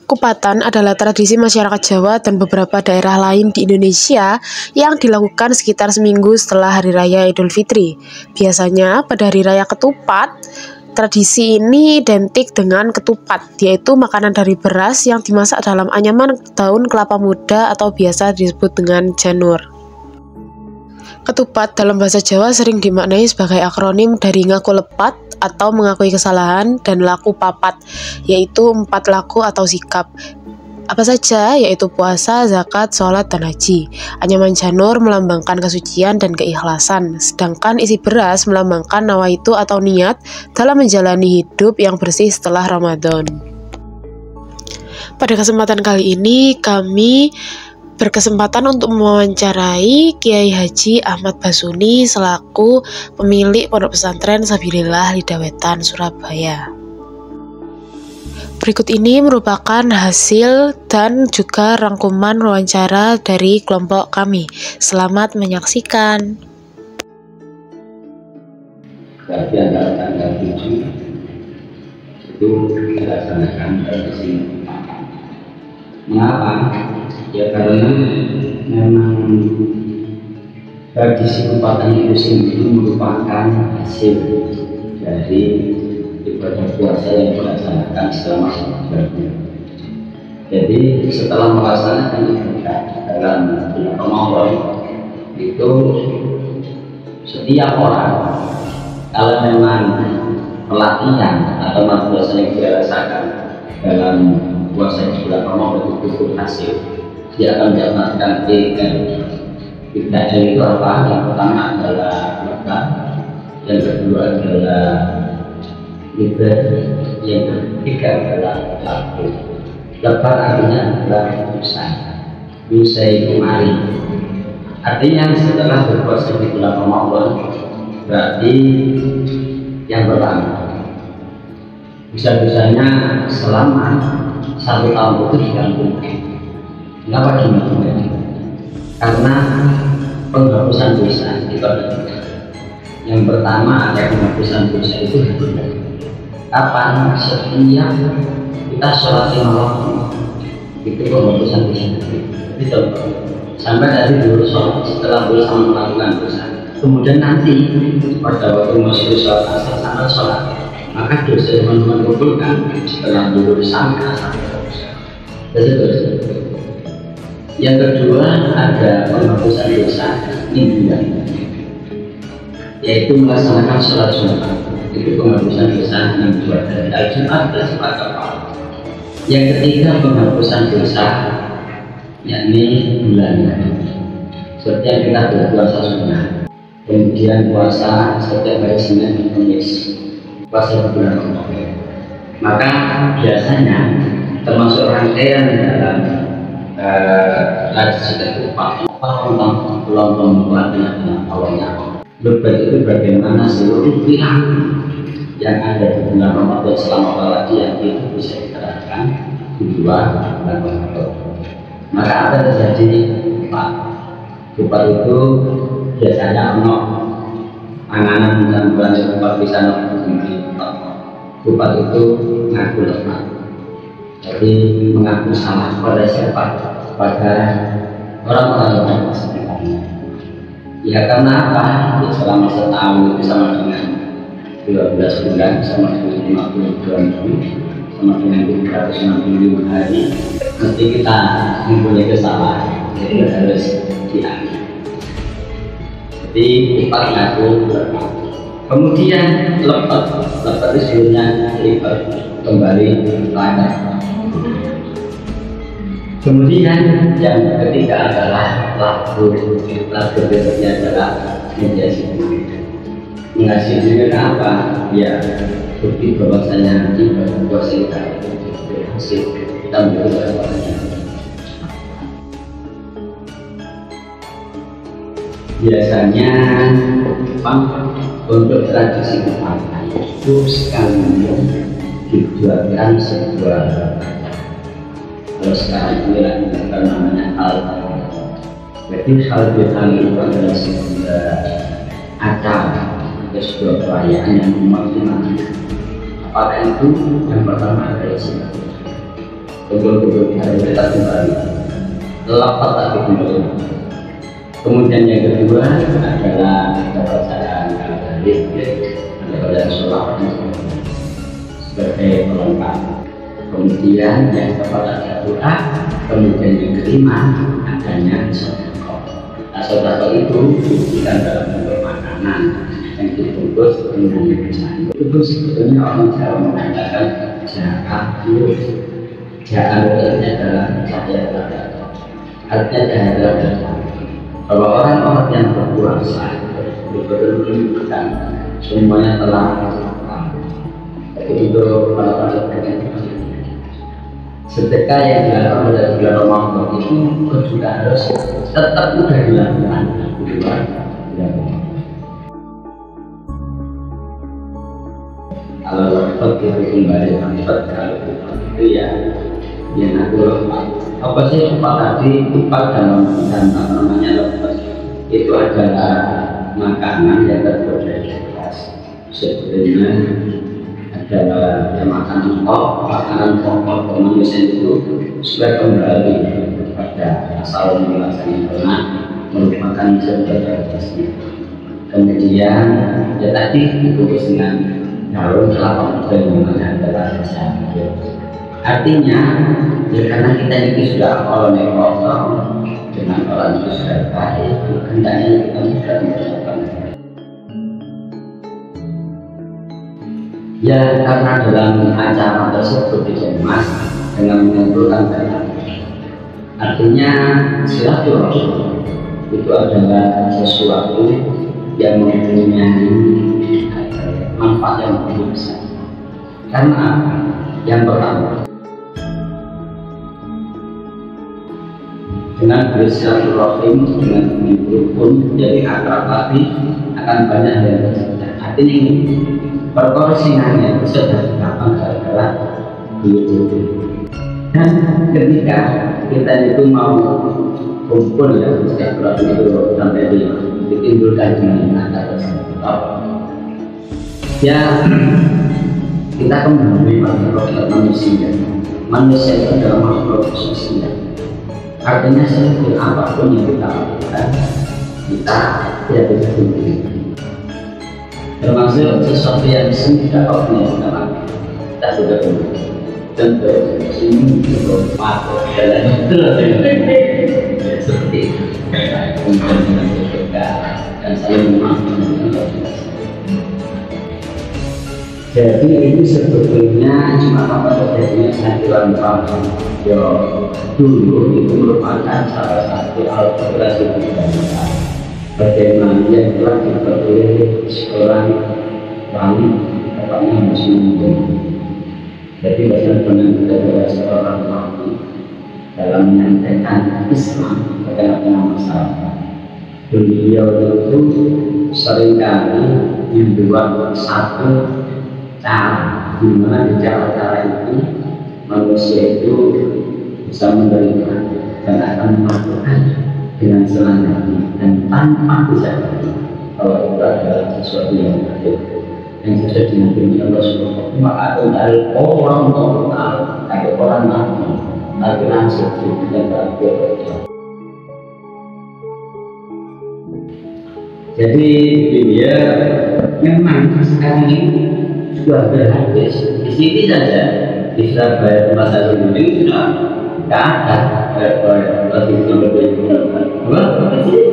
Kupatan adalah tradisi masyarakat Jawa dan beberapa daerah lain di Indonesia yang dilakukan sekitar seminggu setelah Hari Raya Idul Fitri. Biasanya pada Hari Raya Ketupat, tradisi ini identik dengan ketupat, yaitu makanan dari beras yang dimasak dalam anyaman daun kelapa muda atau biasa disebut dengan janur. Ketupat dalam bahasa Jawa sering dimaknai sebagai akronim dari ngaku lepat atau mengakui kesalahan dan laku papat, yaitu 4 laku atau sikap. Apa saja? Yaitu puasa, zakat, sholat, dan haji. Anyaman janur melambangkan kesucian dan keikhlasan, sedangkan isi beras melambangkan nawaitu atau niat dalam menjalani hidup yang bersih setelah Ramadan. Pada kesempatan kali ini, kami berkesempatan untuk mewawancarai Kiai Haji Ahmad Basuni selaku pemilik Pondok Pesantren Sabilillah Lidawetan, Surabaya. Berikut ini merupakan hasil dan juga rangkuman wawancara dari kelompok kami. Selamat menyaksikan. Berarti antara tanggal 7 itu dilaksanakan tradisi. Mengapa? Ya karena memang tradisi kupatan itu sendiri merupakan hasil dari ibadah puasa yang dilaksanakan selama sebulan. Jadi setelah melaksanakan ibadah dalam bulan Ramadan itu setiap orang kalau memang pelatihan atau madrasah yang dirasakan dalam puasa di bulan Ramadan itu berhasil, dia akan mendapatkan PKL. PKL itu apa? Yang pertama adalah makan, yang kedua adalah liber, yang ketiga adalah laku. Lebar artinya adalah usai. Usai kemari. Artinya setelah berpuasa di bulan Ramadan, berarti yang pertama bisa-bisanya selama 1 tahun itu digantungkan. Kenapa demikian? Karena penghapusan dosa itu ada. Yang pertama ada penghapusan dosa itu kapan? Setiap kita sholat malam itu penghapusan dosa. Itu sampai dari dulu sholat, setelah dulu sama melakukan dosa, kemudian nanti pada waktu masih sholat asar sama sholat, maka dosa yang teman-teman kumpulkan setelah dulu sampai asar. Yang kedua ada penghapusan dosa individu, yaitu melaksanakan sholat Jumat. Itu penghapusan dosa yang kedua dari Al-Jumat dan sholat kafar. Yang ketiga penghapusan dosa yakni bulanan, seperti yang kita berpuasa sunnah, kemudian puasa setiap hari Senin dan Kamis, puasa di bulan Ramadan. Maka biasanya termasuk rangkaian dalam tradisi ketupat tentang kelompok pelatihan awalnya. Berbagi itu bagaimana seluruh pihak yang ada di bulan Ramadan selama pelatihan itu bisa diterapkan di 2 bulan Ramadan. Maka apa terjadi? Kupat itu biasanya anganan dan bulan kupat bisa kupat itu ngaku lepas. Jadi mengaku salah pada siapa? Pada orang-orang yang sekitarnya. Ya karena apa? Ya, selama setahun itu sama dengan 12 bulan, sama dengan 52 minggu, sama dengan 365 hari. Mesti kita mempunyai kesalahan, jadi harus diambil. Jadi kupat ngaku lepas. Kemudian lepas itu sebelumnya lipat kembali lancar. Kemudian yang ketiga adalah laku. Laku berikutnya adalah menjadi mengasih diri apa? Ya bukti bahwasanya ibadah puasa kita berhasil, kita menjadi orang. Biasanya untuk tradisi kupatan itu sekalian dibuatkan sebuah, kalau sekarang ini lagi namanya hal. Jadi hal itu adalah sebuah acara atau sebuah perayaan yang memaksimalkan. Apakah itu? Yang pertama adalah silaturahmi. betul-betul harus kita kembali lepas tapi kembali. Kemudian yang kedua adalah kepercayaan kepercayaan sholat sebagai pelengkap. Kemudian yang kepada doa, kemudian yang kelima adanya sedekah. Nah, sedekah itu bukan dalam bentuk makanan yang dibungkus dengan jangan. Itu sebetulnya orang Jawa mengatakan zakat. Zakat itu adalah cahaya. Artinya cahaya bahwa orang-orang yang berpuasa betul-betul menunjukkan semuanya telah itu pada sedekah yang dilakukan pada bulan Ramadan itu juga harus tetap mudah dilakukan. Kalau dapat itu kembali dapat, kalau itu ya yang aku apa sih tadi tupat dan apa namanya lepas itu adalah makanan yang terbuat dari beras. Sebetulnya adalah makanan pokok manusia itu sudah kembali pada asal muasalnya karena merupakan sebuah dasar. Kemudian ya tadi dibungkus dengan daun kelapa muda yang namanya adalah jagung. Artinya ya karena kita ini sudah koloni kotor dengan orang itu sudah baik, hendaknya kita sudah melakukan. Ya karena dalam acara tersebut dikemas dengan mengumpulkan banyak. Artinya silaturahmi itu adalah sesuatu yang mempunyai manfaat yang begitu besar. Karena yang pertama, dengan bersilaturahim dengan berukun jadi akrab lagi akan banyak yang terjadi. Artinya ini perkorsingannya sudah gampang gara-gara berukun. Dan ketika kita itu mau kumpul ya silaturahim itu sampai ditimbulkan dengan antara ya kita kembali pada manusia. Manusia itu adalah makhluk sosial. Artinya sekecil apapun yang kita lakukan, kita tidak bisa sendiri. Termasuk sesuatu yang tidak apapun yang kita lakukan, kita sudah punya. Contoh, ini itu masuk dalam seperti itu. Kemudian dengan berdoa dan saling memaafkan. Jadi ini sebetulnya cuma apa terjadinya santunan paham. Ya dulu itu merupakan salah satu alat operasi budaya. Bagaimana yang telah dibuat oleh seorang wali, katanya Muslim. Jadi benar-benar adalah seorang wali dalam menyampaikan Islam bagaimana masalah. Beliau itu seringkali membuat satu cara di mana di cara-cara itu manusia itu bisa menerima dan akan melakukan dengan selanjutnya dan tanpa disadari bahwa itu adalah sesuatu yang baik yang sudah dinamai Allah Subhanahu wa Ta'ala dari orang ada orang lagi tapi langsung yang berbeda. Jadi dia memang sekarang ini sudah berhabis di sini saja di Surabaya tempat saya ini sudah tidak ada lebih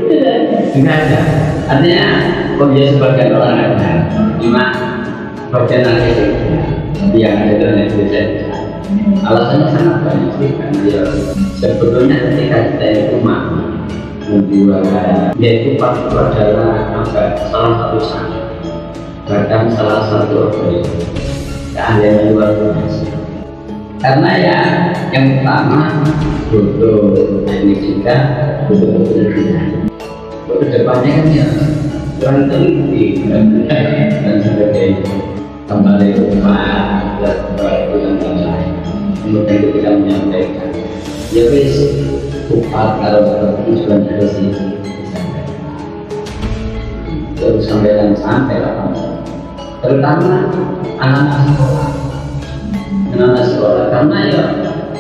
tidak ada. Artinya dia sebagai orang ada cuma bagian akhir yang ada dalam Indonesia. Alasannya sangat banyak sih karena ya sebetulnya ketika kita itu mampu membuat yaitu itu adalah salah satu sangat bahkan salah satu keahlian yang luar biasa. Karena ya yang pertama butuh teknik juga, butuh penelitian. Kedepannya kan ya kurang teliti dan sebagainya. Kembali rumah dan lain-lain. Kemudian kita menyampaikan, ya wis kupat kalau seperti sudah ada sih. Terus sampai lah, terutama anak-anak sekolah karena ya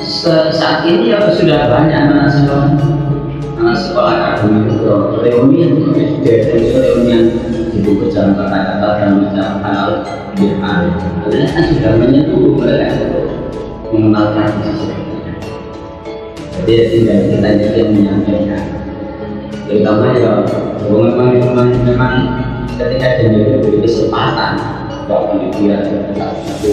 saat ini ya sudah banyak anak sekolah akademi itu reuni yang di buku jalan kata-kata dan macam hal bihan karena kan sudah menyentuh mereka mengenal tradisi sebenarnya. Jadi tinggal kita yang menyampaikan terutama ya memang ketika dia diberi kesempatan bahwa dia tetap satu